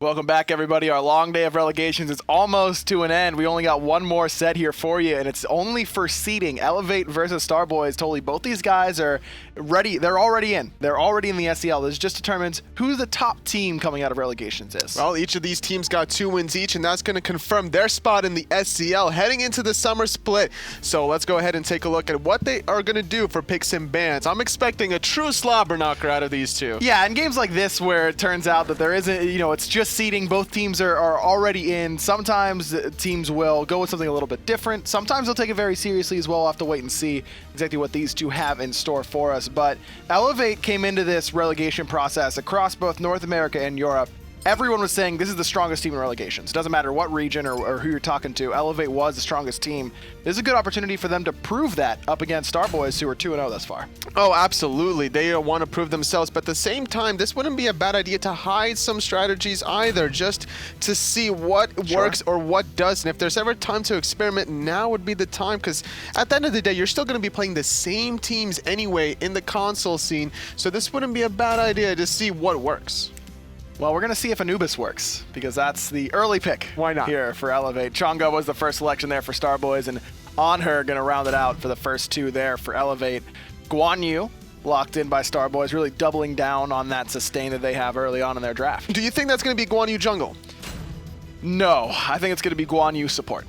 Welcome back, everybody. Our long day of relegations is almost to an end. We only got one more set here for you, and it's only for seeding. Elevate versus Starboys. Totally, both these guys are ready. They're already in. They're already in the SCL. This just determines who the top team coming out of relegations is. Well, each of these teams got 2 wins each, and that's going to confirm their spot in the SCL heading into the summer split. So let's go ahead and take a look at what they are going to do for picks and bans. I'm expecting a true slobber knocker out of these two. Yeah, in games like this where it turns out that there isn't, it's just seeding, both teams are already in. Sometimes teams will go with something a little bit different. Sometimes they'll take it very seriously as well. We'll have to wait and see exactly what these two have in store for us. But Elevate came into this relegation process across both North America and Europe. Everyone was saying this is the strongest team in relegations. It doesn't matter what region or who you're talking to. Elevate was the strongest team. This is a good opportunity for them to prove that up against Starboys, who are 2-0 thus far. Oh, absolutely. They want to prove themselves, but at the same time, this wouldn't be a bad idea to hide some strategies either, just to see what works or what doesn't. If there's ever time to experiment, now would be the time, because at the end of the day, you're still going to be playing the same teams anyway in the console scene, so this wouldn't be a bad idea to see what works. Well, we're going to see if Anubis works, because that's the early pick. Why not? Here for Elevate. Chang'e was the first selection there for Starboys, and Anhur going to round it out for the first two there for Elevate. Guan locked in by Starboys, really doubling down on that sustain that they have early on in their draft. Do you think that's going to be Guan jungle? No, I think it's going to be Guan support.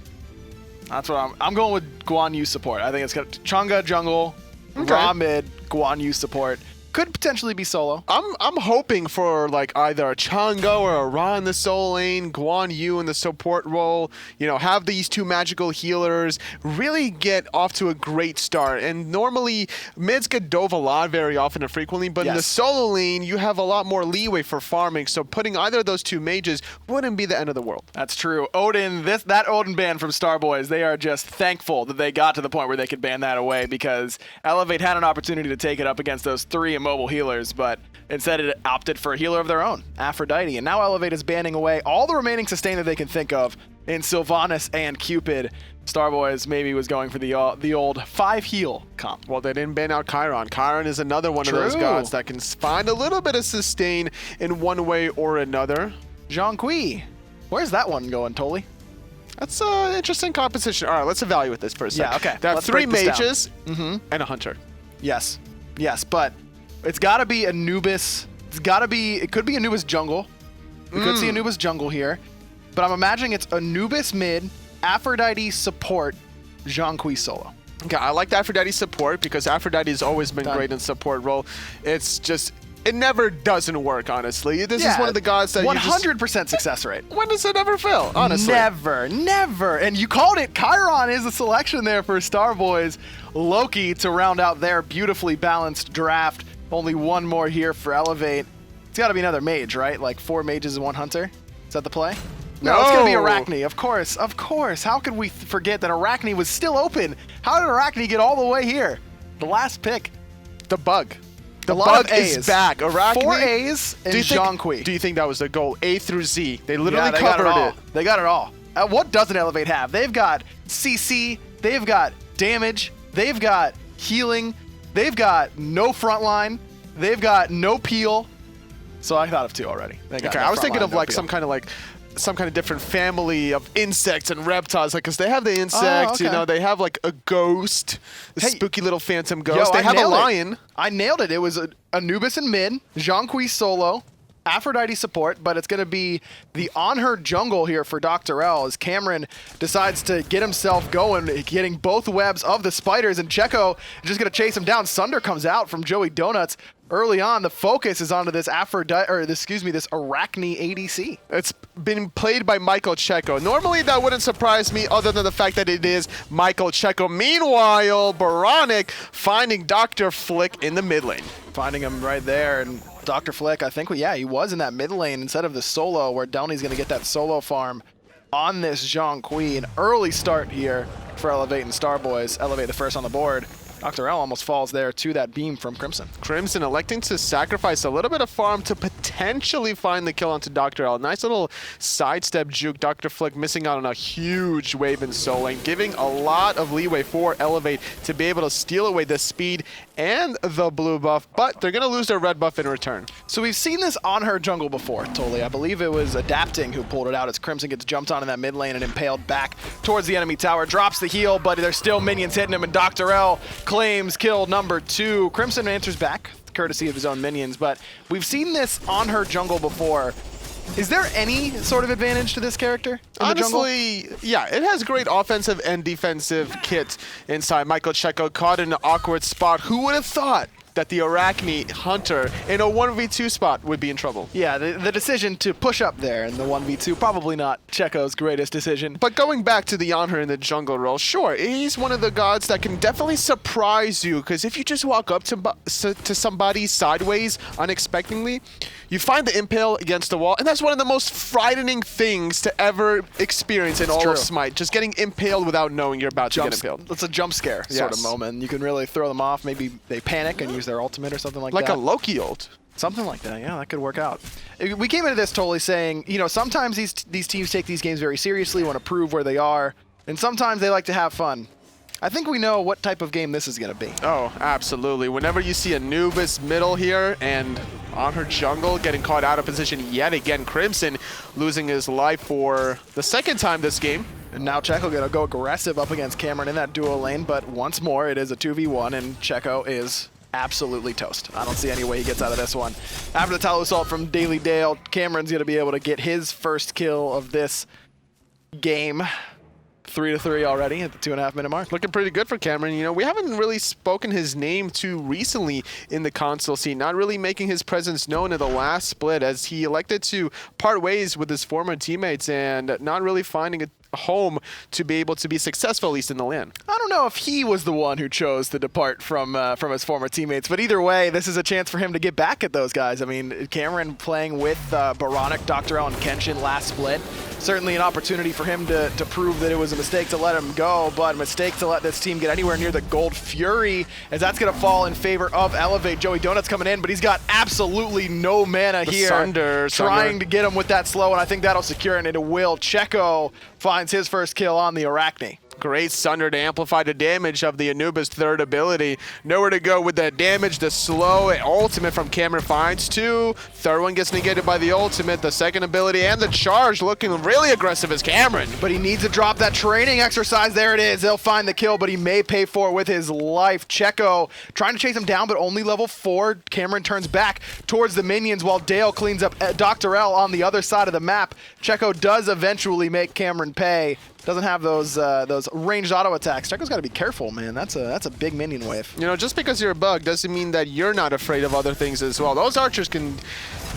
That's what I'm going with Guan support. I think it's going to Chang'e jungle, Ra mid, Guan support. Could potentially be solo. I'm hoping for like either a Chang'e or a Ra in the solo lane, Guan Yu in the support role, have these two magical healers, really get off to a great start. And normally, mids get dove a lot very often and frequently, but in the solo lane, you have a lot more leeway for farming, so putting either of those two mages wouldn't be the end of the world. That's true. Odin, that Odin ban from Starboys, they are just thankful that they got to the point where they could ban that away, because Elevate had an opportunity to take it up against those 3 immobile healers, but instead it opted for a healer of their own, Aphrodite, and now Elevate is banning away all the remaining sustain that they can think of in Sylvanas and Cupid. Starboys maybe was going for the old 5 heal comp. Well, they didn't ban out Chiron. Chiron is another one of those gods that can find a little bit of sustain in one way or another. Zhong, where's that one going, Toli? That's an interesting composition. All right, let's evaluate this for a second. Yeah, okay. They have let's 3 mages and a hunter. Yes, but it's got to be Anubis. It could be Anubis jungle. We could see Anubis jungle here. But I'm imagining it's Anubis mid, Aphrodite support, Zhong solo. Okay, I like the Aphrodite support because Aphrodite has always been great in support role. It's just, it never doesn't work, honestly. This is one of the gods that 100% success rate. When does it ever fail, honestly? Never. And you called it. Chiron is the selection there for Starboys. Loki to round out their beautifully balanced draft. Only one more here for Elevate. It's got to be another mage, right? Like 4 mages and 1 hunter? Is that the play? No, it's going to be Arachne. Of course. How could we forget that Arachne was still open? How did Arachne get all the way here? The last pick. The bug. The bug is back. Arachne. 4 A's and Zhong. Do you think that was the goal? A through Z. They literally covered it. They got it all. What doesn't Elevate have? They've got CC. They've got damage. They've got healing. They've got no frontline. They've got no peel. So I thought of 2 already. I was thinking of like some kind of different family of insects and reptiles, like because they have the insects, they have like a ghost, a spooky little phantom ghost. They have a lion. I nailed it. It was Anubis in mid, Zhong solo, Aphrodite support, but it's going to be the Anhur jungle here for DoctorL as Cameron decides to get himself going, getting both webs of the spiders, and Checo is just going to chase him down. Sunder comes out from Joey Donuts. Early on, the focus is onto this this Arachne ADC. It's been played by Michael Checo. Normally, that wouldn't surprise me other than the fact that it is Michael Checo. Meanwhile, oBoronic finding Dr. Flik in the mid lane. Finding him right there, and Dr. Flik, I think, he was in that mid lane instead of the solo, where Delny's going to get that solo farm on this Zhong. An early start here for Elevate and Starboys. Elevate the first on the board. DoctorL almost falls there to that beam from Crimson. Crimson electing to sacrifice a little bit of farm to potentially find the kill onto DoctorL. Nice little sidestep juke. Dr. Flik missing out on a huge wave in Soul Lane, giving a lot of leeway for Elevate to be able to steal away the speed and the blue buff, but they're going to lose their red buff in return. So we've seen this on her jungle before, Totally. I believe it was Adapting who pulled it out as Crimson gets jumped on in that mid lane and impaled back towards the enemy tower. Drops the heal, but there's still minions hitting him, and DoctorL claims kill number 2. Crimson answers back, courtesy of his own minions, but we've seen this on her jungle before. Is there any sort of advantage to this character in Honestly, the jungle? yeah, it has great offensive and defensive kit inside. Michael Checo caught in an awkward spot. Who would have thought that the Arachne Hunter in a 1v2 spot would be in trouble? Yeah, the decision to push up there in the 1v2, probably not Checo's greatest decision. But going back to the Anhur in the jungle role, sure, he's one of the gods that can definitely surprise you, because if you just walk up to somebody sideways unexpectedly, you find the impale against the wall, and that's one of the most frightening things to ever experience in all of Smite. Just getting impaled without knowing you're about to get impaled. It's a jump scare sort of moment. You can really throw them off. Maybe they panic and use their ultimate or something like that. Like a Loki ult. Something like that, yeah, that could work out. We came into this totally saying, you know, sometimes these teams take these games very seriously, want to prove where they are, and sometimes they like to have fun. I think we know what type of game this is going to be. Oh, absolutely. Whenever you see Anubis middle here and on her jungle getting caught out of position yet again, Crimson losing his life for the second time this game. And now Checo going to go aggressive up against Cameron in that duo lane, but once more it is a 2v1 and Checo is absolutely toast. I don't see any way he gets out of this one. After the Tallow Assault from DaleyDale, Cameron's going to be able to get his first kill of this game. 3-3 already at the 2.5 minute mark. Looking pretty good for Cameron. You know, we haven't really spoken his name too recently in the console scene, not really making his presence known in the last split as he elected to part ways with his former teammates and not really finding a home to be able to be successful, at least in the LAN. I don't know if he was the one who chose to depart from his former teammates, but either way, this is a chance for him to get back at those guys. I mean, Cameron playing with oBoronic, DoctorL, and Kenshin last split. Certainly an opportunity for him to prove that it was a mistake to let him go, but a mistake to let this team get anywhere near the Gold Fury, as that's going to fall in favor of Elevate. Joey Donut's coming in, but he's got absolutely no mana here. Trying to get him with that slow, and I think that'll secure it, and it will. Checo finds his first kill on the Arachne. Great Sunder to amplify the damage of the Anubis' third ability. Nowhere to go with that damage. The slow ultimate from Cameron finds 2. Third one gets negated by the ultimate. The second ability and the charge looking really aggressive as Cameron. But he needs to drop that training exercise. There it is. They'll find the kill, but he may pay for it with his life. Checo trying to chase him down, but only level 4. Cameron turns back towards the minions while Dale cleans up DoctorL on the other side of the map. Checo does eventually make Cameron pay. Doesn't have those ranged auto attacks. Checo's got to be careful, man. That's a big minion wave. You know, just because you're a bug doesn't mean that you're not afraid of other things as well. Those archers can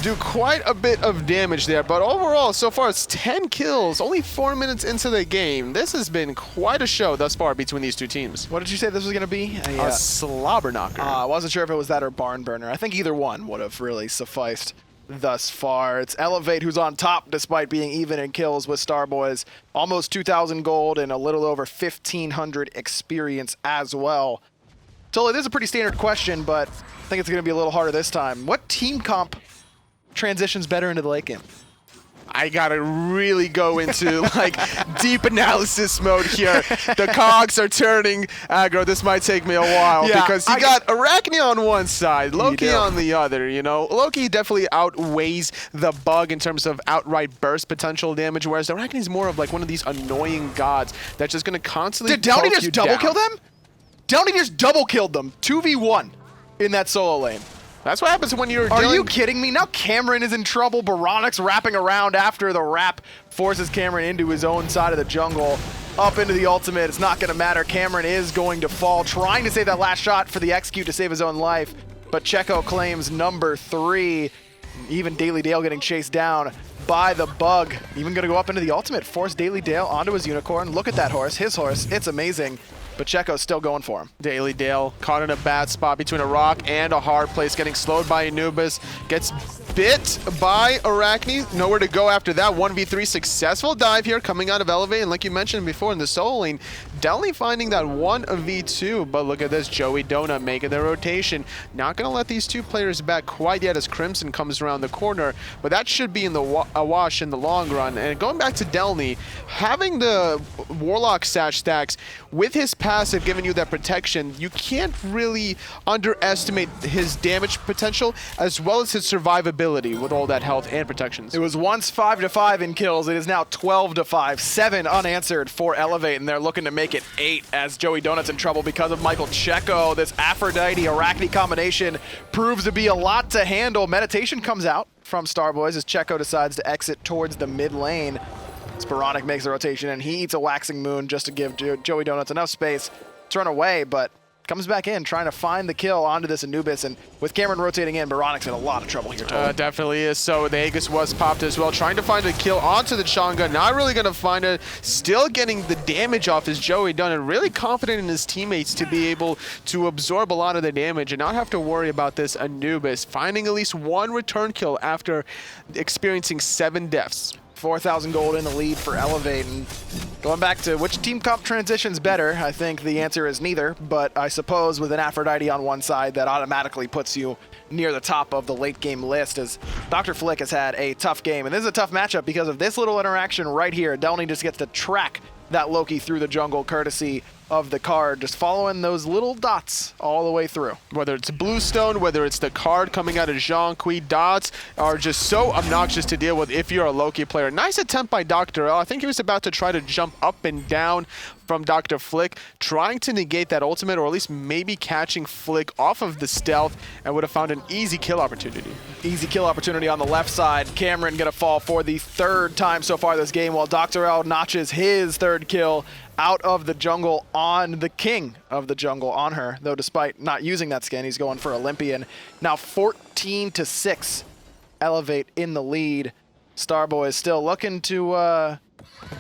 do quite a bit of damage there, but overall, so far it's 10 kills, only 4 minutes into the game. This has been quite a show thus far between these two teams. What did you say this was going to be? A slobber knocker. I wasn't sure if it was that or barn burner. I think either one would have really sufficed thus far. It's Elevate who's on top despite being even in kills with Starboys. Almost 2,000 gold and a little over 1,500 experience as well. Totally, this is a pretty standard question, but I think it's going to be a little harder this time. What team comp transitions better into the late game? I gotta really go into like deep analysis mode here. The cogs are turning aggro. This might take me a while because you got Arachne on one side, Loki on the other. You know, Loki definitely outweighs the bug in terms of outright burst potential damage, whereas Arachne is more of like one of these annoying gods that's just gonna constantly. Did Delnyy just double kill them? Delnyy just double killed them 2v1 in that solo lane. That's what happens when you're Are you kidding me? Now Cameron is in trouble. Boronic's wrapping around after the wrap forces Cameron into his own side of the jungle. Up into the ultimate. It's not going to matter. Cameron is going to fall, trying to save that last shot for the execute to save his own life. But Checo claims number 3. Even DaleyDale getting chased down by the bug. Even going to go up into the ultimate. Force DaleyDale onto his unicorn. Look at that horse. His horse. It's amazing. But Checo's still going for him. DaleyDale caught in a bad spot between a rock and a hard place, getting slowed by Anubis. Gets bit by Arachne. Nowhere to go after that. 1v3 successful dive here coming out of Elevate. And like you mentioned before in the solo lane, Delnyy finding that 1v2. But look at this, Joey Donut making the rotation. Not going to let these two players back quite yet as Crimson comes around the corner. But that should be in the a wash in the long run. And going back to Delnyy, having the Warlock Sash stacks with his passive giving you that protection, you can't really underestimate his damage potential as well as his survivability with all that health and protections. It was once 5-5 in kills. It is now 12-5. 7 unanswered for Elevate, and they're looking to make it 8 as Joey Donut's in trouble because of Michael Checo. This Aphrodite Arachne combination proves to be a lot to handle. Meditation comes out from Starboys as Checo decides to exit towards the mid lane. oBoronic makes the rotation, and he eats a Waxing Moon just to give Joey Donuts enough space to run away, but comes back in trying to find the kill onto this Anubis, and with Cameron rotating in, oBoronic's in a lot of trouble here. Definitely is. So the Aegis was popped as well, trying to find a kill onto the Chang'e, not really going to find it. Still getting the damage off is Joey Donut, really confident in his teammates to be able to absorb a lot of the damage and not have to worry about this Anubis, finding at least one return kill after experiencing 7 deaths. 4,000 gold in the lead for Elevate, and going back to which team comp transitions better, I think the answer is neither, but I suppose with an Aphrodite on one side, that automatically puts you near the top of the late game list, as Dr. Flik has had a tough game, and this is a tough matchup because of this little interaction right here. Delnyy just gets to track that Loki through the jungle courtesy of the card, just following those little dots all the way through. Whether it's Bluestone, whether it's the card coming out of Zhong, dots are just so obnoxious to deal with if you're a Loki player. Nice attempt by DoctorL. I think he was about to try to jump up and down from Dr. Flik, trying to negate that ultimate, or at least maybe catching Flik off of the stealth, and would have found an easy kill opportunity. Easy kill opportunity on the left side. Cameron gonna fall for the 3rd time so far this game, while DoctorL notches his 3rd kill out of the jungle on the king of the jungle, Anhur. Though despite not using that skin, he's going for Olympian. Now 14-6, Elevate in the lead. Starboys still looking to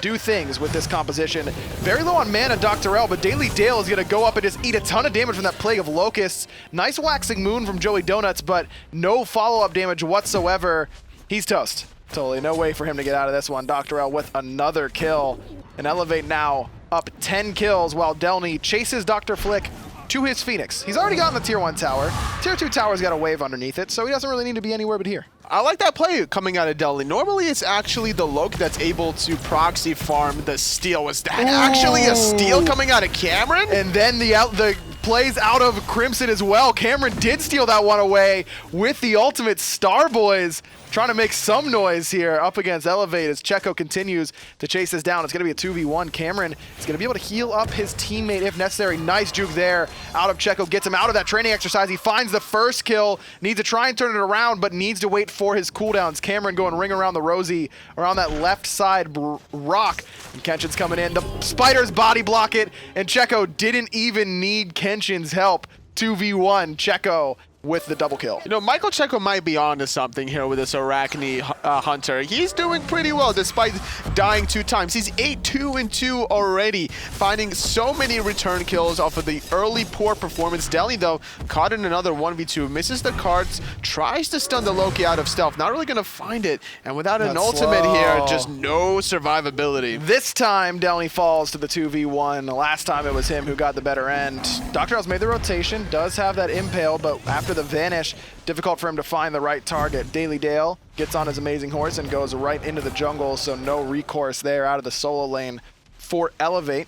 do things with this composition. Very low on mana, DoctorL, but DaleyDale is gonna go up and just eat a ton of damage from that Plague of Locusts. Nice Waxing Moon from Joey Donuts, but no follow-up damage whatsoever. He's toast. Totally no way for him to get out of this one. DoctorL with another kill. And Elevate now up 10 kills while Delnyy chases Dr. Flik to his Phoenix. He's already gotten the tier 1 tower. Tier 2 tower's got a wave underneath it, so he doesn't really need to be anywhere but here. I like that play coming out of Delnyy. Normally it's actually the Loki that's able to proxy farm the steal. Was that actually a steal coming out of Cameron? And then the plays out of Crimson as well. Cameron did steal that one away with the ultimate. Starboys trying to make some noise here up against Elevate as Checo continues to chase this down. It's going to be a 2v1. Cameron is going to be able to heal up his teammate if necessary. Nice juke there out of Checo. Gets him out of that training exercise. He finds the first kill. Needs to try and turn it around, but needs to wait for his cooldowns. Cameron going ring around the rosy around that left side rock. And Kenshin's coming in. The spiders body block it, and Checo didn't even need Kenshin's help. 2v1 Checo with the double kill. You know, Michael Checo might be onto something here with this Arachne hunter. He's doing pretty well despite dying 2 times. He's 8-2-2 already, finding so many return kills off of the early poor performance. Delnyy, though, caught in another 1v2, misses the cards, tries to stun the Loki out of stealth, not really gonna find it, and without an ultimate here, just no survivability. This time, Delnyy falls to the 2v1. The last time it was him who got the better end. DoctorL's made the rotation, does have that impale, but after the vanish, difficult for him to find the right target. DaleyDale gets on his amazing horse and goes right into the jungle, so no recourse there out of the solo lane for Elevate.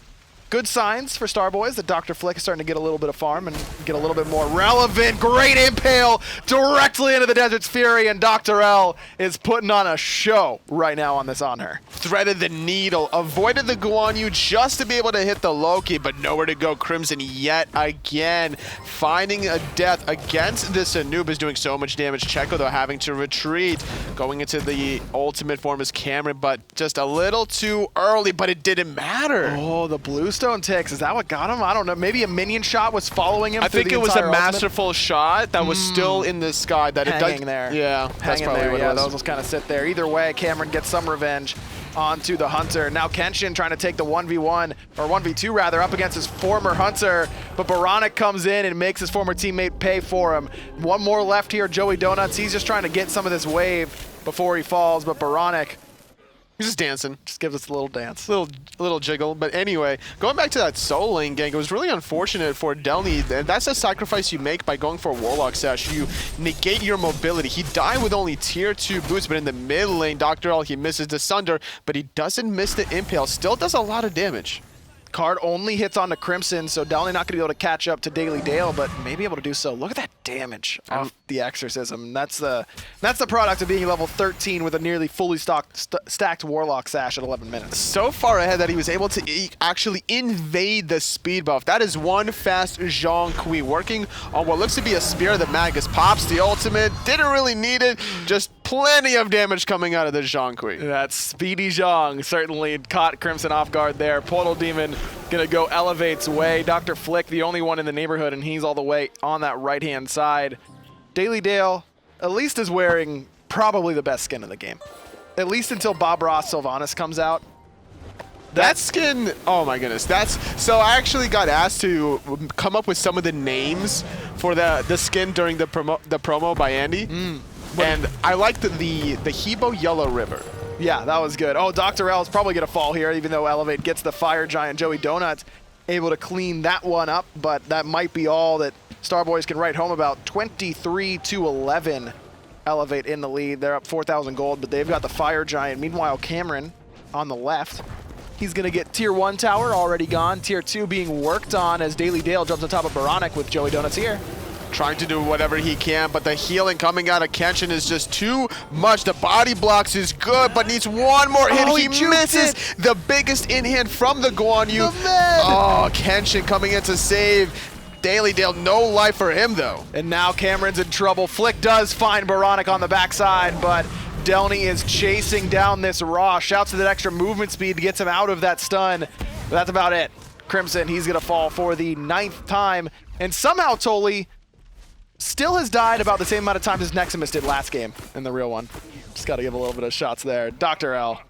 Good signs for Starboys that Dr. Flik is starting to get a little bit of farm and get a little bit more relevant. Great impale directly into the Desert's Fury, and DoctorL is putting on a show right now on this Anhur. Threaded the needle, avoided the Guan just to be able to hit the Loki, but nowhere to go. Crimson yet again, finding a death against this Anubis, doing so much damage. Checo, though, having to retreat, going into the ultimate form as Cameron, but just a little too early, but it didn't matter. Oh, the Bluestone ticks. Is that what got him? I don't know. Maybe a minion shot was following him. I think it was a masterful ultimate shot that was still in the sky. That hanging there. Yeah, that's hanging probably there. what Yeah, it was. those will kind of sit there. Either way, Cameron gets some revenge. onto the Hunter. Now Kenshin trying to take the 1v1, or 1v2 rather, up against his former Hunter, but oBoronic comes in and makes his former teammate pay for him. One more left here, Joey Donuts. He's just trying to get some of this wave before he falls, but oBoronic, he's just dancing. just gives us a little dance. Little jiggle. But anyway, going back to that soul lane gank, it was really unfortunate for Delnyy. That's a sacrifice you make by going for a Warlock Sash. You negate your mobility. He died with only tier 2 boots, but in the mid lane, DoctorL, he misses the Sunder, but he doesn't miss the Impale. Still does a lot of damage. Card only hits onto Crimson, so Delnyy not going to be able to catch up to DaleyDale, but may be able to do so. Look at that damage off the Exorcism. That's the product of being level 13 with a nearly fully stacked Warlock Sash at 11 minutes. So far ahead that he was able to actually invade the speed buff. That is one fast Zhong working on what looks to be a Spear of the Magus. Pops the ultimate, didn't really need it, just plenty of damage coming out of the Zhong. That speedy Zhong certainly caught Crimson off guard there. Portal Demon gonna go Elevate's way. Dr. Flik, the only one in the neighborhood, and he's all the way on that right-hand side. DaleyDale, at least, is wearing probably the best skin in the game. At least until Bob Ross Sylvanas comes out. That skin, oh my goodness, so I actually got asked to come up with some of the names for the skin during the promo by Andy. And I liked the Hebo Yellow River. Yeah, that was good. Oh, DoctorL is probably going to fall here, even though Elevate gets the Fire Giant. Joey Donuts able to clean that one up, but that might be all that Starboys can write home about. 23-11. Elevate in the lead. They're up 4,000 gold, but they've got the Fire Giant. Meanwhile, Cameron on the left. He's going to get Tier 1 tower already gone. Tier 2 being worked on as DaleyDale jumps on top of oBoronic with Joey Donuts here. Trying to do whatever he can, but the healing coming out of Kenshin is just too much. The body blocks is good, but needs one more hit. Oh, he misses the biggest in-hand from the Guan Yu. Oh, Kenshin coming in to save. DaleyDale, no life for him, though. And now Cameron's in trouble. Flik does find oBoronic on the backside, but Delnyy is chasing down this Raw. Shouts to that extra movement speed, gets him out of that stun. But that's about it. Crimson, he's going to fall for the 9th time. And somehow Tolly still has died about the same amount of times as Neximus did last game in the real one. Just got to give a little bit of shots there. DoctorL.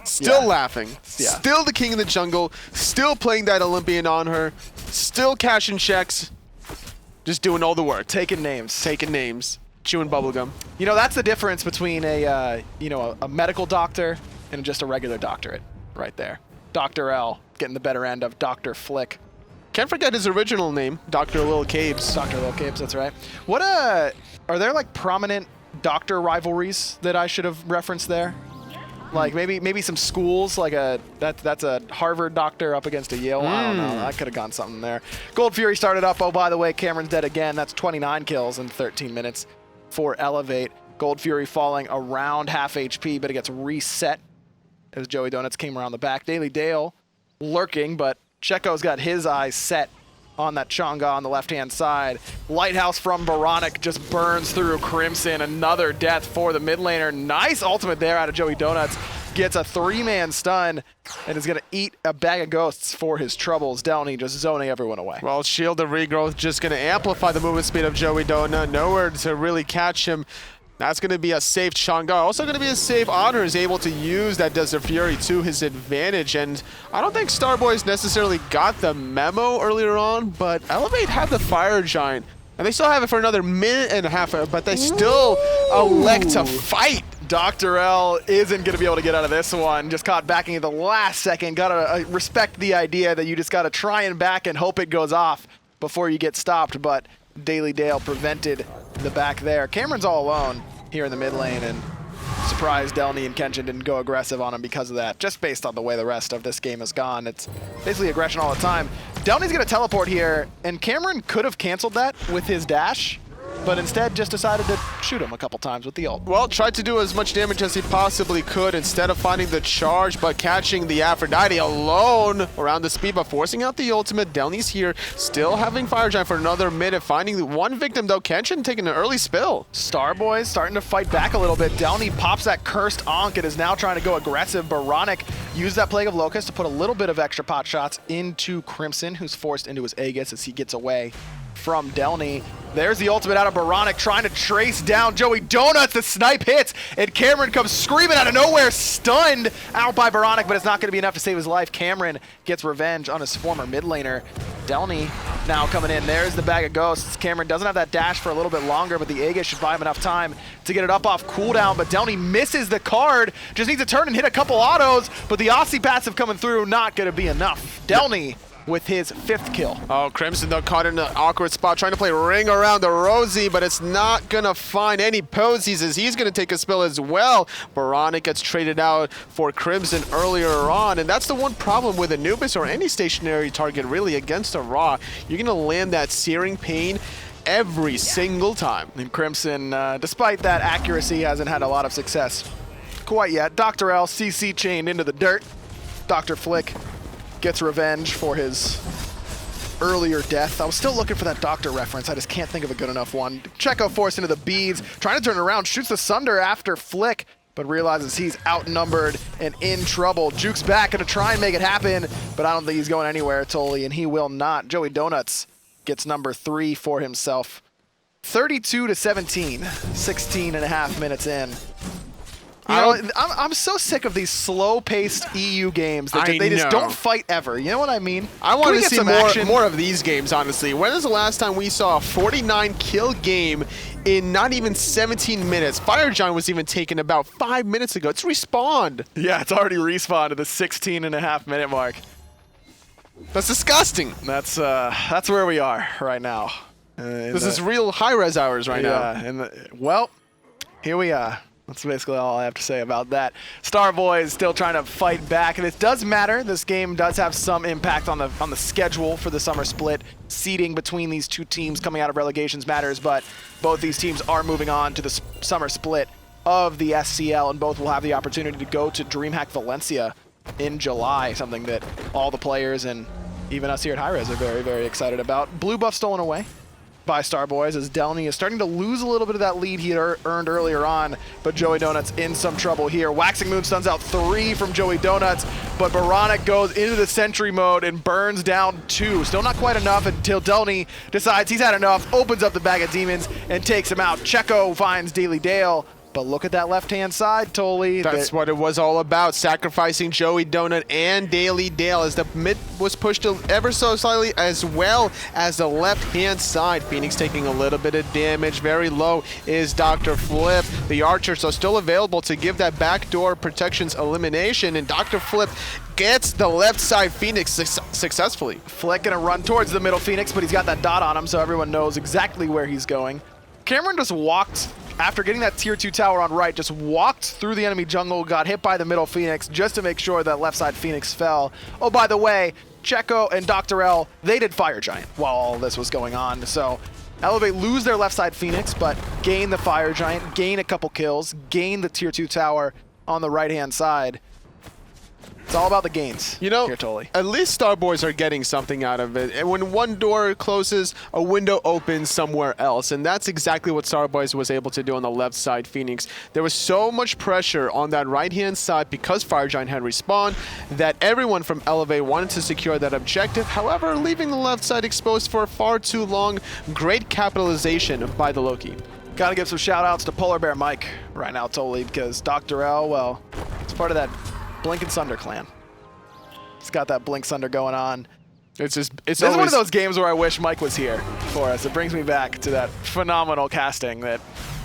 Still laughing. Yeah. Still the king of the jungle. Still playing that Olympian on her. Still cashing checks. Just doing all the work. Taking names. Taking names. Chewing bubblegum. You know, that's the difference between a medical doctor and just a regular doctorate right there. DoctorL getting the better end of Dr. Flik. Can't forget his original name, Dr. Lil Cabes. Dr. Lil Cabes, that's right. What are there like prominent doctor rivalries that I should have referenced there? Like maybe some schools, like that's a Harvard doctor up against a Yale. I don't know. I could have gone something there. Gold Fury started up. Oh, by the way, Cameron's dead again. That's 29 kills in 13 minutes for Elevate. Gold Fury falling around half HP, but it gets reset as Joey Donuts came around the back. DaleyDale lurking, but Checo's got his eyes set on that Chang'e on the left-hand side. Lighthouse from oBoronic just burns through Crimson. Another death for the mid laner. Nice ultimate there out of Joey Donuts. Gets a 3-man stun and is going to eat a bag of ghosts for his troubles. Delnyy just zoning everyone away. Well, Shield of Regrowth just going to amplify the movement speed of Joey Donut. Nowhere to really catch him. That's going to be a safe Chang'e. Also going to be a safe Anhur, is able to use that Desert Fury to his advantage. And I don't think Starboys necessarily got the memo earlier on, but Elevate have the Fire Giant. And they still have it for another minute and a half, but they still elect to fight. DoctorL isn't going to be able to get out of this one. Just caught backing at the last second. Got to respect the idea that you just got to try and back and hope it goes off before you get stopped. But DaleyDale prevented the back there. Cameron's all alone here in the mid lane, and surprised Delnyy and Kenshin didn't go aggressive on him because of that. Just based on the way the rest of this game has gone, it's basically aggression all the time. Delny's going to teleport here, and Cameron could have canceled that with his dash, but instead just decided to shoot him a couple times with the ult. Well, tried to do as much damage as he possibly could instead of finding the charge, but catching the Aphrodite alone around the speed, but forcing out the ultimate. Delny's here, still having Fire Giant for another minute, finding one victim though. Kenshin taking an early spill. Starboys starting to fight back a little bit. Delnyy pops that cursed Ankh and is now trying to go aggressive. oBoronic used that Plague of Locusts to put a little bit of extra pot shots into Crimson, who's forced into his Aegis as he gets away from Delnyy. There's the ultimate out of oBoronic, trying to trace down Joey Donuts. The snipe hits, and Cameron comes screaming out of nowhere, stunned out by oBoronic, but it's not going to be enough to save his life. Cameron gets revenge on his former mid laner. Delnyy now coming in. There's the bag of ghosts. Cameron doesn't have that dash for a little bit longer, but the Aegis should buy him enough time to get it up off cooldown, but Delnyy misses the card. Just needs to turn and hit a couple autos, but the Aussie passive coming through, not going to be enough. Delnyy with his 5th kill. Oh, Crimson though caught in an awkward spot, trying to play ring around the Rosie, but it's not gonna find any posies as he's gonna take a spill as well. oBoronic gets traded out for Crimson earlier on, and that's the one problem with Anubis or any stationary target really against a Ra. You're gonna land that searing pain every single time. And Crimson, despite that accuracy, hasn't had a lot of success quite yet. DoctorL CC chained into the dirt. Dr. Flik gets revenge for his earlier death. I was still looking for that Doctor reference. I just can't think of a good enough one. Checo forced into the beads, trying to turn it around, shoots the Sunder after Flik, but realizes he's outnumbered and in trouble. Juke's back, gonna try and make it happen, but I don't think he's going anywhere, Tully, and he will not. Joey Donuts gets number 3 for himself. 32-17, 16.5 minutes in. You know, I'm so sick of these slow-paced EU games that they just don't fight ever. You know what I mean? I want to see more of these games, honestly. When is the last time we saw a 49-kill game in not even 17 minutes? Firegiant was even taken about 5 minutes ago. It's respawned. Yeah, it's already respawned at the 16.5-minute mark. That's disgusting. That's where we are right now. This is real hi-rez hours right now. And well, here we are. That's basically all I have to say about that. Starboys still trying to fight back, and it does matter. This game does have some impact on the schedule for the summer split. Seeding between these two teams coming out of relegations matters, but both these teams are moving on to the summer split of the SCL, and both will have the opportunity to go to DreamHack Valencia in July, something that all the players and even us here at hi-rez are very, very excited about. Blue buff stolen away by Starboys as Delnyy is starting to lose a little bit of that lead he had earned earlier on, but Joey Donuts in some trouble here. Waxing Moon stuns out 3 from Joey Donuts, but oBoronic goes into the sentry mode and burns down 2. Still not quite enough until Delnyy decides he's had enough, opens up the bag of demons, and takes him out. Checo finds DaleyDale, but look at that left-hand side, Tully. That's what it was all about, sacrificing Joey Donut and DaleyDale as the mid was pushed ever so slightly, as well as the left-hand side. Phoenix taking a little bit of damage. Very low is Dr. Flip. The archers are still available to give that backdoor protections elimination, and Dr. Flip gets the left side Phoenix successfully. Flik gonna run towards the middle Phoenix, but he's got that dot on him, so everyone knows exactly where he's going. Cameron just walked, after getting that tier 2 tower on right, just walked through the enemy jungle, got hit by the middle Phoenix just to make sure that left side Phoenix fell. Oh, by the way, Checo and DoctorL, they did Fire Giant while all this was going on. So Elevate lose their left side Phoenix, but gain the Fire Giant, gain a couple kills, gain the tier 2 tower on the right-hand side. It's all about the gains. You know, here, Tully. At least Starboys are getting something out of it. And when one door closes, a window opens somewhere else. And that's exactly what Starboys was able to do on the left side Phoenix. There was so much pressure on that right-hand side because Firegiant had respawned that everyone from Elevate wanted to secure that objective. However, leaving the left side exposed for far too long. Great capitalization by the Loki. Gotta give some shout-outs to Polar Bear Mike right now, Tully, because DoctorL, well, it's part of that Blink and Sunder clan. It's got that Blink Sunder going on. This is one of those games where I wish Mike was here for us. It brings me back to that phenomenal casting that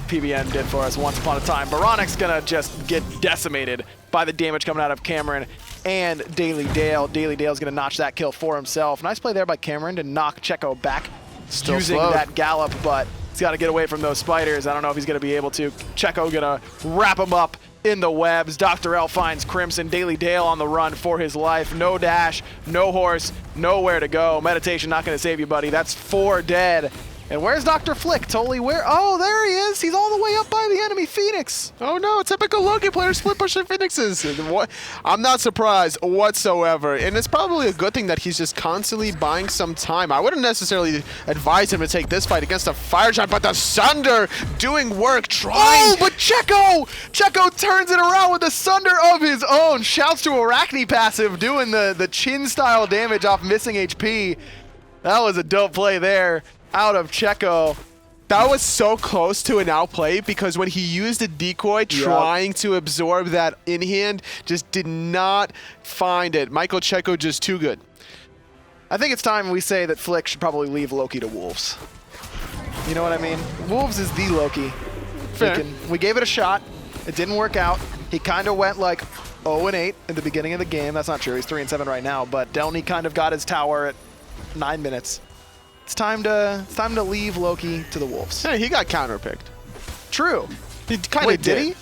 PBN did for us once upon a time. oBoronic's gonna just get decimated by the damage coming out of Cameron and DaleyDale. DaleyDale's gonna notch that kill for himself. Nice play there by Cameron to knock Checo back Still using slow. that gallop, but he's got to get away from those spiders. I don't know if he's going to be able to. Checo gonna wrap him up in the webs. DoctorL finds Crimson. DaleyDale on the run for his life. No dash, no horse, nowhere to go. Meditation not going to save you, buddy. That's 4 dead. And where's Dr. Flik, Tully? Where? Oh, there he is. He's all the way up by the enemy Phoenix. Oh no, typical Loki player split pushing Phoenixes. I'm not surprised whatsoever. And it's probably a good thing that he's just constantly buying some time. I wouldn't necessarily advise him to take this fight against a Fire Giant, but the Sunder doing work, trying. Oh, but Checo! Checo turns it around with the Sunder of his own. Shouts to Arachne passive, doing the chin style damage off missing HP. That was a dope play there. out of Checo. That was so close to an outplay because when he used a decoy trying to absorb that in-hand, just did not find it. Michael Checo just too good. I think it's time we say that Flik should probably leave Loki to Wolves. You know what I mean? Wolves is the Loki. Fair. We gave it a shot. It didn't work out. He kind of went like 0-8 in the beginning of the game. That's not true. He's 3-7 right now, but Delnyy kind of got his tower at 9 minutes. It's time to leave Loki to the Wolves. Hey, he got counterpicked. True. He kind of Wait, did he?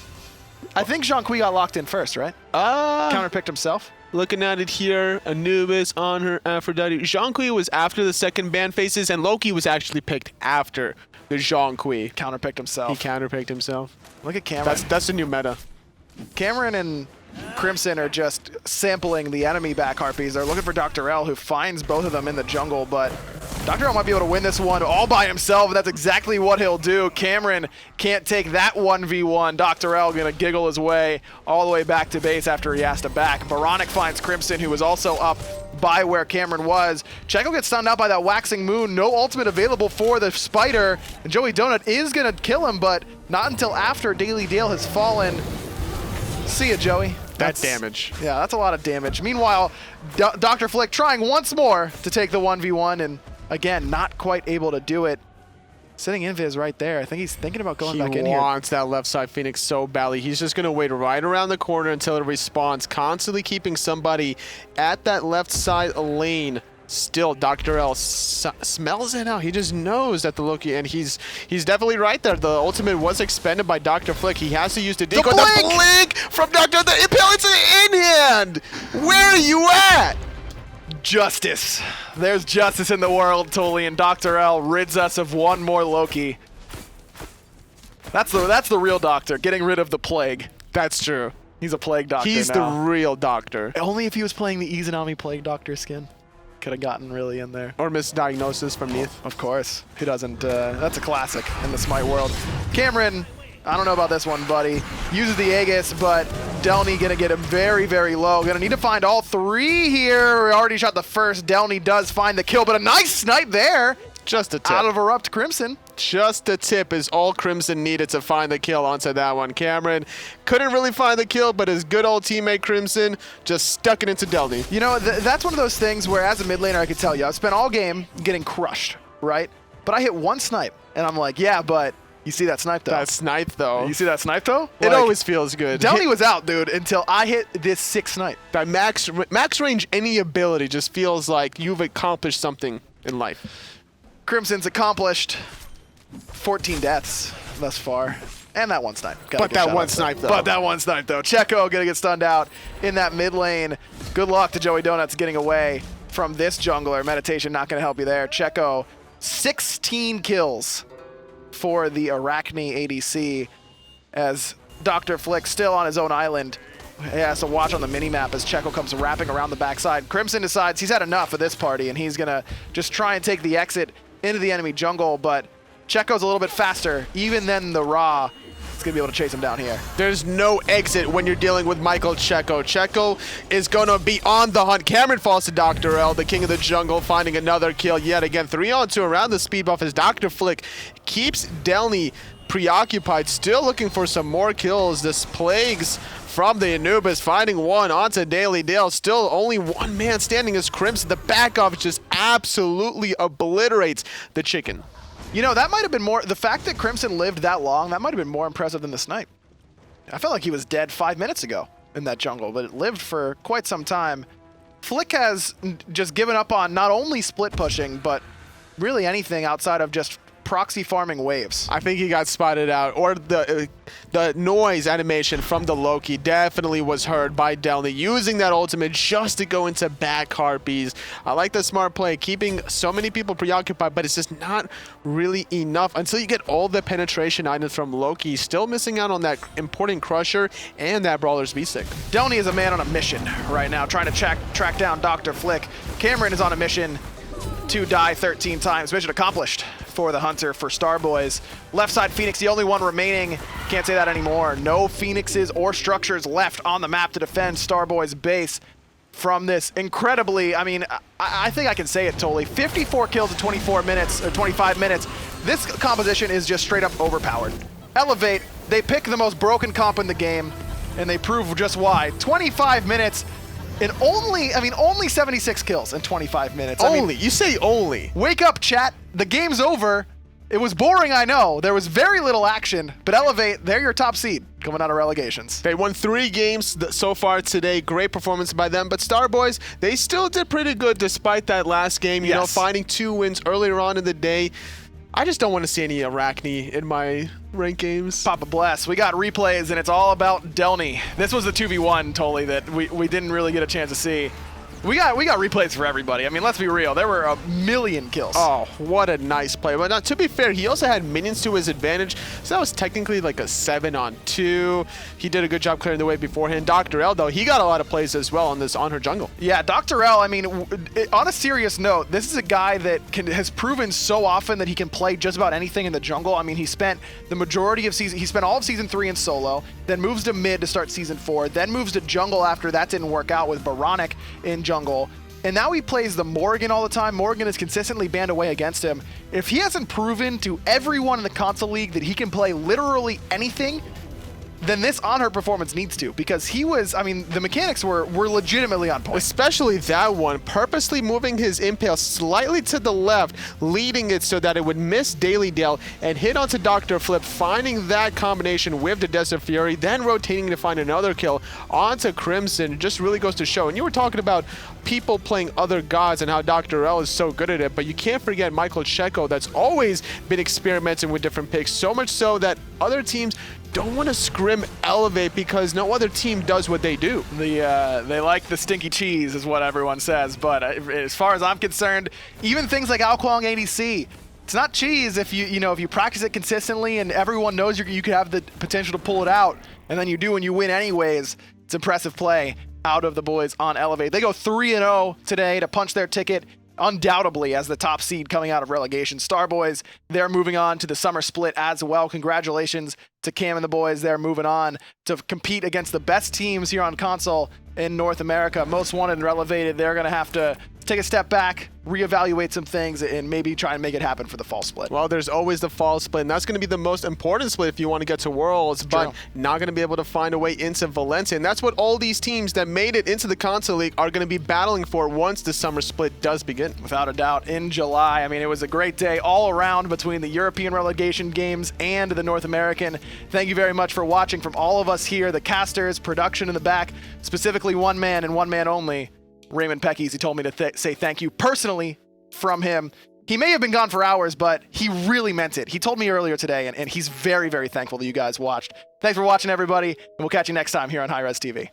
I think Zhong got locked in first, right? Counterpicked himself. Looking at it here, Anubis, Anhur, Aphrodite. Zhong was after the second ban phases, and Loki was actually picked after the Zhong. Counterpicked himself. He counterpicked himself. Look at Cameron. That's the new meta. Cameron and Crimson are just sampling the enemy back harpies. They're looking for DoctorL, who finds both of them in the jungle, but DoctorL might be able to win this one all by himself, and that's exactly what he'll do. Cameron can't take that 1v1. DoctorL gonna giggle his way all the way back to base after he has to back. oBoronic finds Crimson, who was also up by where Cameron was. Checo gets stunned out by that waxing moon. No ultimate available for the spider, and Joey Donut is gonna kill him, but not until after DaleyDale has fallen. See ya, Joey. That's damage. Yeah, that's a lot of damage. Meanwhile, Dr. Flik trying once more to take the 1v1, and again, not quite able to do it. Sitting Invis right there. I think he's thinking about going back in here. He wants that left side Phoenix so badly. He's just going to wait right around the corner until it respawns, constantly keeping somebody at that left side lane. Still, DoctorL smells it out. He just knows that the Loki, and he's definitely right there. The ultimate was expended by Dr. Flik. He has to use the decoy. The blink from Dr. The impale into the in-hand. Where are you at? Justice. There's justice in the world, Tully, and DoctorL rids us of one more Loki. That's the real doctor, getting rid of the plague. That's true. He's a plague doctor He's now. the real doctor. Only if he was playing the Izanami plague doctor skin. Could have gotten really in there. Or misdiagnosis from Neath. Of course. Who doesn't? That's a classic in the Smite world. Cameron, I don't know about this one, buddy. Uses the Aegis, but Delnyy gonna get him very, very low. Gonna need to find all three here. We already shot the first. Delnyy does find the kill, but a nice snipe there. Just a tip. Out of ErupT Crimson. Just a tip is all Crimson needed to find the kill onto that one. Cameron couldn't really find the kill, but his good old teammate Crimson just stuck it into Delnyy. You know, that's one of those things where as a mid laner, I could tell you, I've spent all game getting crushed, right? But I hit one snipe, and I'm like, yeah, but you see that snipe, though? That snipe, though. You see that snipe, though? It like, always feels good. Delnyy was out, dude, until I hit this 6 snipe. That max range, any ability just feels like you've accomplished something in life. Crimson's accomplished 14 deaths thus far. And that one snipe. But that one snipe, though. But that one snipe, though. Checo gonna get stunned out in that mid lane. Good luck to Joey Donuts getting away from this jungler. Meditation not gonna help you there. Checo, 16 kills for the Arachne ADC as Dr. Flik still on his own island. He has to watch on the minimap as Checo comes wrapping around the backside. Crimson decides he's had enough of this party, and he's gonna just try and take the exit into the enemy jungle, but Checo's a little bit faster, even than the Ra. It's gonna be able to chase him down here. There's no exit when you're dealing with Michael Checo. Checo is gonna be on the hunt. Cameron falls to DoctorL, the king of the jungle, finding another kill yet again. 3-on-2 around the speed buff as Dr. Flik keeps Delnyy preoccupied, still looking for some more kills. This plagues from the Anubis, finding one onto DaleyDale. Still only one man standing as Crimson. The back off just absolutely obliterates the chicken. You know, that might have been more, the fact that Crimson lived that long, that might have been more impressive than the snipe. I felt like he was dead 5 minutes ago in that jungle, but it lived for quite some time. Flik has just given up on not only split pushing, but really anything outside of just proxy farming waves. I think he got spotted out, or the noise animation from the Loki definitely was heard by Delnyy, using that ultimate just to go into back harpies. I like the smart play, keeping so many people preoccupied, but it's just not really enough until you get all the penetration items from Loki. Still missing out on that important Crusher and that Brawler's V-Stick. Delnyy is a man on a mission right now, trying to track down Dr. Flik. Cameron is on a mission to die 13 times. Mission accomplished for the Hunter for Starboys. Left side Phoenix, the only one remaining. Can't say that anymore. No Phoenixes or structures left on the map to defend Starboys' base. from this incredibly, I mean, I think I can say it totally, 54 kills in 24 minutes, or 25 minutes. This composition is just straight up overpowered. Elevate, they pick the most broken comp in the game, and they prove just why. 25 minutes, and only 76 kills in 25 minutes. Only, you say only. Wake up, chat, the game's over. It was boring, I know. There was very little action, but Elevate, they're your top seed coming out of relegations. They won 3 games so far today. Great performance by them. But Starboys, they still did pretty good despite that last game. You know, finding 2 wins earlier on in the day. I just don't want to see any Arachne in my ranked games. Papa bless. We got replays, and it's all about Delnyy. This was the 2v1, totally, that we didn't really get a chance to see. We got replays for everybody. I mean, let's be real. There were a million kills. Oh, what a nice play. But now, to be fair, he also had minions to his advantage, so that was technically like a 7-on-2. He did a good job clearing the way beforehand. DoctorL, though, he got a lot of plays as well on this Anhur jungle. Yeah, DoctorL, I mean, on a serious note, this is a guy that has proven so often that he can play just about anything in the jungle. I mean, he spent the majority of season, he spent all of season 3 in solo, then moves to mid to start season 4, then moves to jungle after that didn't work out with oBoronic in jungle. And now he plays the Morgan all the time. Morgan is consistently banned away against him. If he hasn't proven to everyone in the console league that he can play literally anything, then this Anhur performance needs to, because he was, I mean, the mechanics were legitimately on point. Especially that one, purposely moving his impale slightly to the left, leading it so that it would miss DaleyDale and hit onto Dr. Flip, finding that combination with the Desert Fury, then rotating to find another kill onto Crimson. It just really goes to show. And you were talking about people playing other gods and how DoctorL is so good at it, but you can't forget Michael Checo that's always been experimenting with different picks, so much so that other teams don't want to scrim Elevate because no other team does what they do. They like the stinky cheese is what everyone says, but as far as I'm concerned, even things like Alquang ADC, it's not cheese if you practice it consistently and everyone knows you could have the potential to pull it out, and then you do and you win anyways. It's impressive play out of the boys on Elevate. They go 3-0 today to punch their ticket undoubtedly as the top seed coming out of relegation. Starboys, they're moving on to the summer split as well. Congratulations to Cam and the boys. They're moving on to compete against the best teams here on console in North America. Most wanted and relegated. They're going to have to take a step back, reevaluate some things, and maybe try and make it happen for the fall split. Well, there's always the fall split, and that's going to be the most important split if you want to get to Worlds, but not going to be able to find a way into Valencia. And that's what all these teams that made it into the Console League are going to be battling for once the summer split does begin. Without a doubt, in July. I mean, it was a great day all around between the European relegation games and the North American. Thank you very much for watching from all of us here, the casters, production in the back, specifically one man and one man only, Raymond Peckies. He told me to say thank you personally from him. He may have been gone for hours, but he really meant it. He told me earlier today, and he's very, very thankful that you guys watched. Thanks for watching, everybody, and we'll catch you next time here on hi-rez TV.